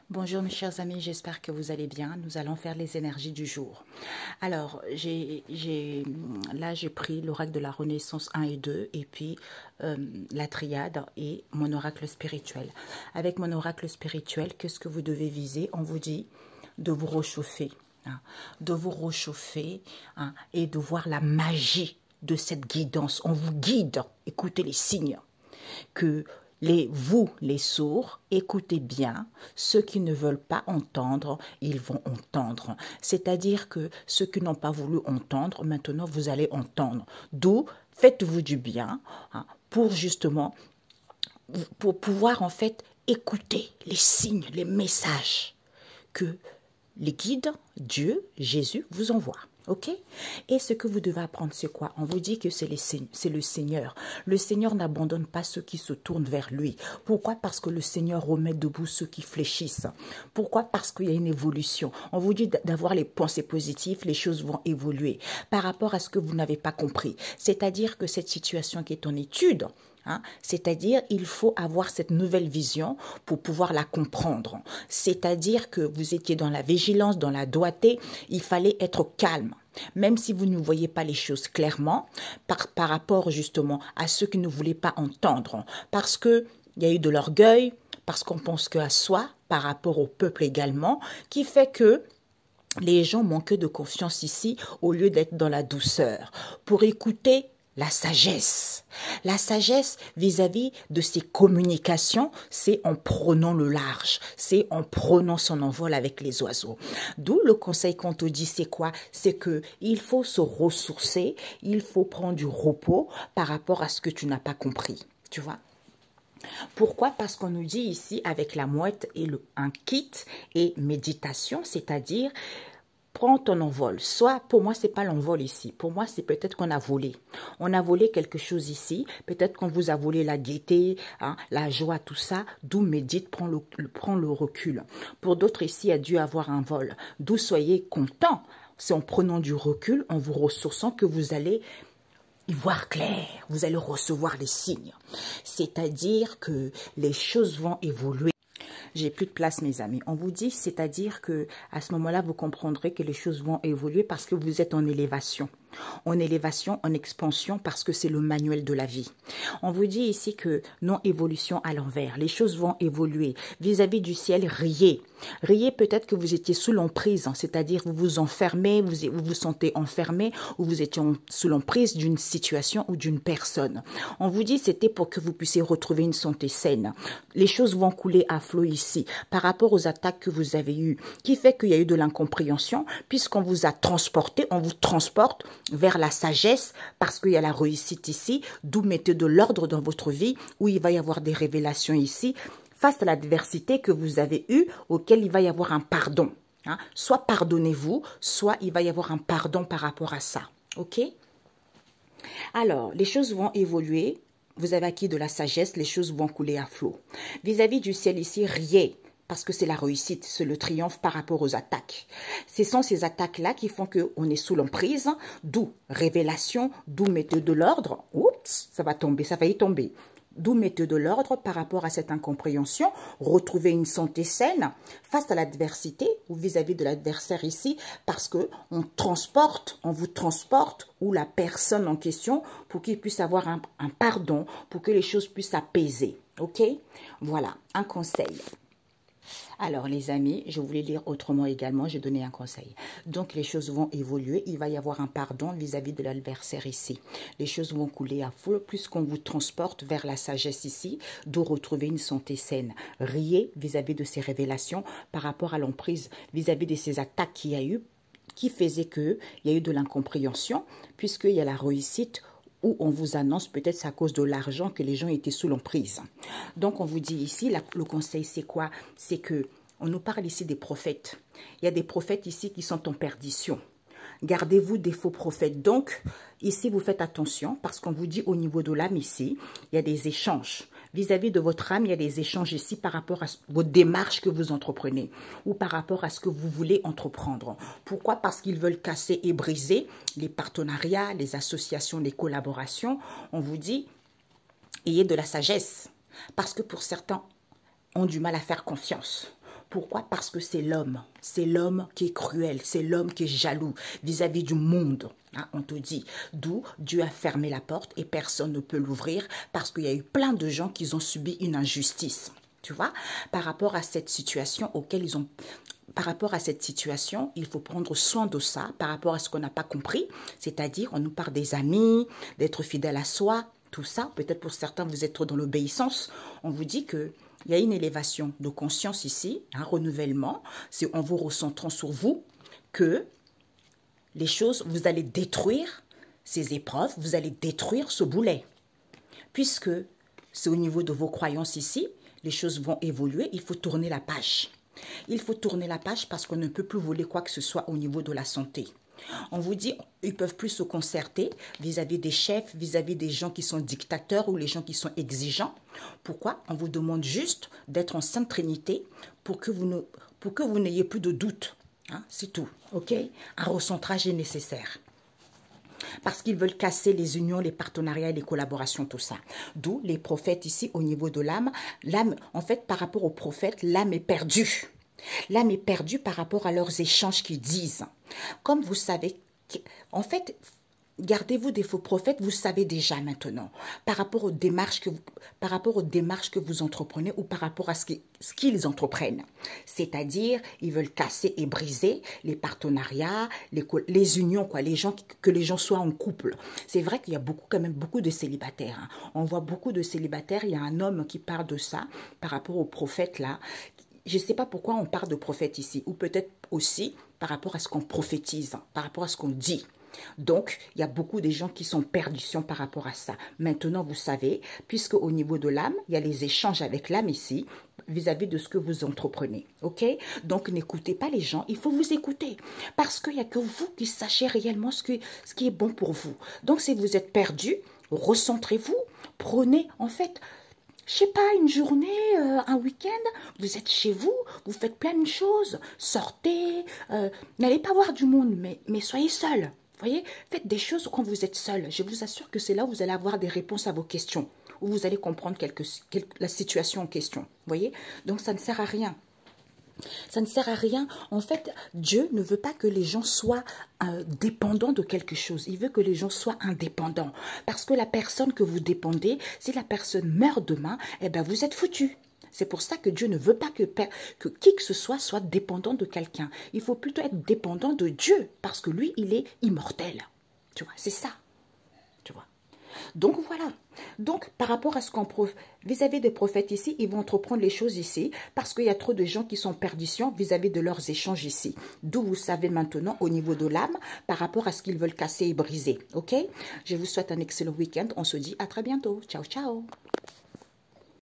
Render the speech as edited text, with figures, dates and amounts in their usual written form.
Bonjour mes chers amis, j'espère que vous allez bien. Nous allons faire les énergies du jour. Alors, là j'ai pris l'oracle de la Renaissance 1 et 2 et puis la triade et mon oracle spirituel. Avec mon oracle spirituel, qu'est-ce que vous devez viser? On vous dit de vous réchauffer, hein, de vous réchauffer et de voir la magie de cette guidance. On vous guide, écoutez les signes que vous, les sourds, écoutez bien, ceux qui ne veulent pas entendre, ils vont entendre. C'est-à-dire que ceux qui n'ont pas voulu entendre, maintenant vous allez entendre. D'où, faites-vous du bien pour justement, pour pouvoir en fait écouter les signes, les messages que les guides, Dieu, Jésus vous envoie. Ok? Et ce que vous devez apprendre, c'est quoi? On vous dit que c'est le Seigneur. Le Seigneur n'abandonne pas ceux qui se tournent vers lui. Pourquoi? Parce que le Seigneur remet debout ceux qui fléchissent. Pourquoi? Parce qu'il y a une évolution. On vous dit d'avoir les pensées positives, les choses vont évoluer par rapport à ce que vous n'avez pas compris. C'est-à-dire que cette situation qui est en étude, c'est-à-dire, il faut avoir cette nouvelle vision pour pouvoir la comprendre. C'est-à-dire que vous étiez dans la vigilance, dans la doigté, il fallait être calme. Même si vous ne voyez pas les choses clairement, par rapport justement à ceux qui ne voulaient pas entendre. Parce qu'il y a eu de l'orgueil, parce qu'on pense qu'à soi, par rapport au peuple également, qui fait que les gens manquent de confiance ici au lieu d'être dans la douceur. Pour écouter la sagesse. La sagesse vis-à-vis de ces communications, c'est en prenant le large, c'est en prenant son envol avec les oiseaux. D'où le conseil qu'on te dit, c'est quoi? C'est que il faut se ressourcer, il faut prendre du repos par rapport à ce que tu n'as pas compris. Tu vois? Pourquoi? Parce qu'on nous dit ici avec la mouette et un kit et méditation, c'est-à-dire prends ton envol. Soit, pour moi, c'est pas l'envol ici. Pour moi, c'est peut-être qu'on a volé. On a volé quelque chose ici. Peut-être qu'on vous a volé la gaieté, la joie, tout ça. D'où médite, prends le recul. Pour d'autres ici, il y a dû avoir un vol. D'où soyez contents. C'est en prenant du recul, en vous ressourçant que vous allez y voir clair. Vous allez recevoir les signes. C'est-à-dire que les choses vont évoluer. J'ai plus de place, mes amis. On vous dit, c'est-à-dire que à ce moment-là, vous comprendrez que les choses vont évoluer parce que vous êtes en élévation. En élévation, en expansion, parce que c'est le manuel de la vie. On vous dit ici que non évolution à l'envers. Les choses vont évoluer. Vis-à-vis du ciel, riez. Riez peut-être que vous étiez sous l'emprise, c'est-à-dire vous vous enfermez, vous vous sentez enfermé ou vous étiez sous l'emprise d'une situation ou d'une personne. On vous dit c'était pour que vous puissiez retrouver une santé saine. Les choses vont couler à flot ici par rapport aux attaques que vous avez eues, qui fait qu'il y a eu de l'incompréhension puisqu'on vous a transporté, on vous transporte vers la sagesse parce qu'il y a la réussite ici, d'où mettez de l'ordre dans votre vie où il va y avoir des révélations ici face à l'adversité que vous avez eue, auquel il va y avoir un pardon. Soit pardonnez-vous, soit il va y avoir un pardon par rapport à ça. Ok? Alors, les choses vont évoluer. Vous avez acquis de la sagesse, les choses vont couler à flot. Vis-à-vis du ciel ici, riez. Parce que c'est la réussite, c'est le triomphe par rapport aux attaques. Ce sont ces attaques-là qui font qu'on est sous l'emprise, d'où révélation, d'où mettez de l'ordre. Oups, ça va tomber, ça va y tomber. D'où mettez de l'ordre par rapport à cette incompréhension, retrouver une santé saine face à l'adversité ou vis-à-vis de l'adversaire ici, parce que on vous transporte ou la personne en question pour qu'il puisse avoir un pardon, pour que les choses puissent apaiser. Ok? Voilà, un conseil. Alors les amis, je voulais lire autrement également, j'ai donné un conseil. Donc les choses vont évoluer, il va y avoir un pardon vis-à-vis de l'adversaire ici. Les choses vont couler à flot puisqu'on vous transporte vers la sagesse ici, d'où retrouver une santé saine. Riez vis-à-vis de ces révélations par rapport à l'emprise, vis-à-vis de ces attaques qu'il y a eu, qui faisaient qu'il y a eu de l'incompréhension, puisqu'il y a la réussite où on vous annonce peut-être c'est à cause de l'argent que les gens étaient sous l'emprise. Donc on vous dit ici, le conseil c'est quoi? C'est que on nous parle ici des prophètes. Il y a des prophètes ici qui sont en perdition. Gardez-vous des faux prophètes. Donc, ici, vous faites attention parce qu'on vous dit au niveau de l'âme ici, il y a des échanges. Vis-à-vis de votre âme, il y a des échanges ici par rapport à vos démarches que vous entreprenez ou par rapport à ce que vous voulez entreprendre. Pourquoi? Parce qu'ils veulent casser et briser les partenariats, les associations, les collaborations. On vous dit, ayez de la sagesse. Parce que pour certains, ont du mal à faire confiance. Pourquoi? Parce que c'est l'homme. C'est l'homme qui est cruel. C'est l'homme qui est jaloux vis-à-vis du monde. Hein, on te dit. D'où Dieu a fermé la porte et personne ne peut l'ouvrir parce qu'il y a eu plein de gens qui ont subi une injustice. Tu vois? Par rapport à cette situation auquel ils ont... Par rapport à cette situation, il faut prendre soin de ça par rapport à ce qu'on n'a pas compris. C'est-à-dire, on nous parle des amis, d'être fidèle à soi, tout ça. Peut-être pour certains, vous êtes trop dans l'obéissance. On vous dit qu'il y a une élévation de conscience ici, un renouvellement. C'est en vous recentrant sur vous que les choses, vous allez détruire ces épreuves, vous allez détruire ce boulet. Puisque c'est au niveau de vos croyances ici, les choses vont évoluer, il faut tourner la page. Il faut tourner la page parce qu'on ne peut plus voler quoi que ce soit au niveau de la santé. On vous dit, ils ne peuvent plus se concerter vis-à-vis des chefs, vis-à-vis des gens qui sont dictateurs ou les gens qui sont exigeants. Pourquoi? On vous demande juste d'être en Sainte Trinité pour que vous n'ayez plus de doute. Hein, c'est tout, ok? Un recentrage est nécessaire. Parce qu'ils veulent casser les unions, les partenariats et les collaborations, tout ça. D'où les prophètes ici au niveau de l'âme. L'âme, en fait, par rapport aux prophètes, l'âme est perdue. L'âme est perdue par rapport à leurs échanges qu'ils disent. Comme vous savez, en fait, gardez-vous des faux prophètes, vous savez déjà maintenant, par rapport aux démarches que vous entreprenez ou par rapport à ce qu'ils entreprennent. C'est-à-dire, ils veulent casser et briser les partenariats, les unions, quoi, que les gens soient en couple. C'est vrai qu'il y a quand même beaucoup de célibataires. Hein. On voit beaucoup de célibataires. Il y a un homme qui parle de ça par rapport aux prophètes là. Je ne sais pas pourquoi on parle de prophètes ici, ou peut-être aussi par rapport à ce qu'on prophétise, par rapport à ce qu'on dit. Donc, il y a beaucoup de gens qui sont perdition par rapport à ça. Maintenant, vous savez, puisque au niveau de l'âme, il y a les échanges avec l'âme ici, vis-à-vis de ce que vous entreprenez. Ok? Donc, n'écoutez pas les gens, il faut vous écouter. Parce qu'il n'y a que vous qui sachez réellement ce qui est bon pour vous. Donc, si vous êtes perdu, recentrez-vous, prenez, en fait... Je sais pas, une journée, un week-end, vous êtes chez vous, vous faites plein de choses, sortez, n'allez pas voir du monde, mais soyez seul. Voyez, faites des choses quand vous êtes seul. Je vous assure que c'est là où vous allez avoir des réponses à vos questions, où vous allez comprendre la situation en question. Voyez, donc ça ne sert à rien. Ça ne sert à rien. En fait, Dieu ne veut pas que les gens soient dépendants de quelque chose. Il veut que les gens soient indépendants. Parce que la personne que vous dépendez, si la personne meurt demain, eh ben vous êtes foutu. C'est pour ça que Dieu ne veut pas que qui que ce soit dépendant de quelqu'un. Il faut plutôt être dépendant de Dieu. Parce que lui, il est immortel. Tu vois, c'est ça. Tu vois. Donc voilà. Donc par rapport à ce qu'on vis-à-vis des prophètes ici, ils vont entreprendre les choses ici parce qu'il y a trop de gens qui sont perditions vis-à-vis de leurs échanges ici. D'où vous savez maintenant au niveau de l'âme par rapport à ce qu'ils veulent casser et briser. Ok? Je vous souhaite un excellent week-end. On se dit à très bientôt. Ciao, ciao.